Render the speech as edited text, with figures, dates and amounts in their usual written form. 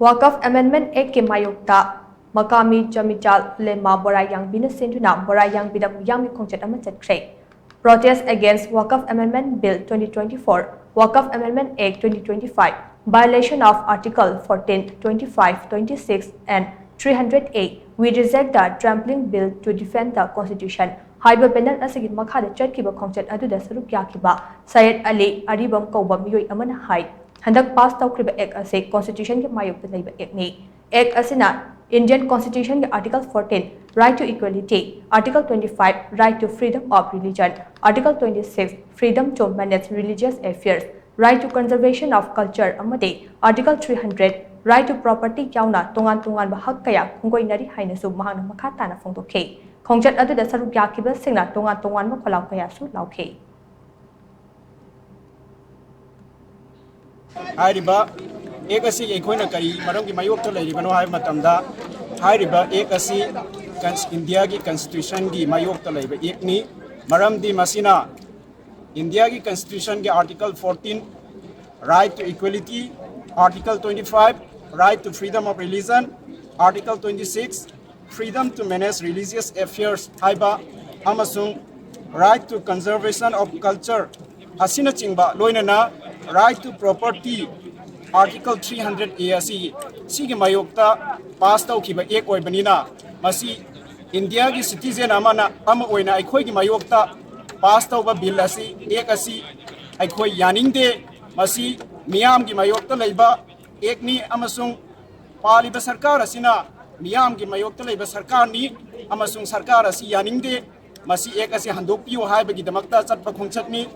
Waqf Amendment Act ke Mayok Maqami Jamiatl Ulaama Borayangbi na Sinduna Borayangbi da meeyam Khongchat ama Chatkhre. Protest against Waqf Amendment Bill 2024, Waqf Amendment Act 2025, violation of Article 14, 25, 26 and 308. We reject the trampling bill to defend the Constitution. Haiba panel asigi makhada chatkiba Khongchat aduda sarup yakiba Syed Ali Aribam Kauba miyoi amana hai. Handak pass tawkriba Act ase Constitution ke mayok da laiba Act ni. Act asina Indian Constitution ke Article 14, right to equality, Article 25, right to freedom of religion, Article 26, freedom to manage religious affairs, right to conservation of culture amade, Article 300, right to property yauna tongan bahag kaya kungkoi nari hainasu mahang makata na fongtokhe. Khongchat aduda saruk yakiba singna tongan makhalaw kaya su lawkhe. Hariba एक असी एकोइना करी मरम की मायोग तो लेरिबनो हाय मतमदा हारिबा एक असी India की constitution की मायोग तो लेबे एक नी मरम दी मसीना इंडिया की कॉन्स्टिट्यूशन के article 14 right to equality article 25 right to freedom of religion article 26 freedom to manage religious affairs हाइबा अमसुंग right to conservation of culture असिना चिंगबा लोइनना right to property Article 300A asi sige mayokta pass tawkiba ek oibanina masi India ki citizen amana ama oina aikhoi ki mayokta pass tawba bill asi ek asi aikhoi yaningde masi meeyam ki mayokta leiba ek ni amasung paliba sarkar asina meeyam ki mayokta leiba sarkar ni amasung sarkar asi yaningde masi ek asi handokpiyo haibagi damakta chatpa khongchat ni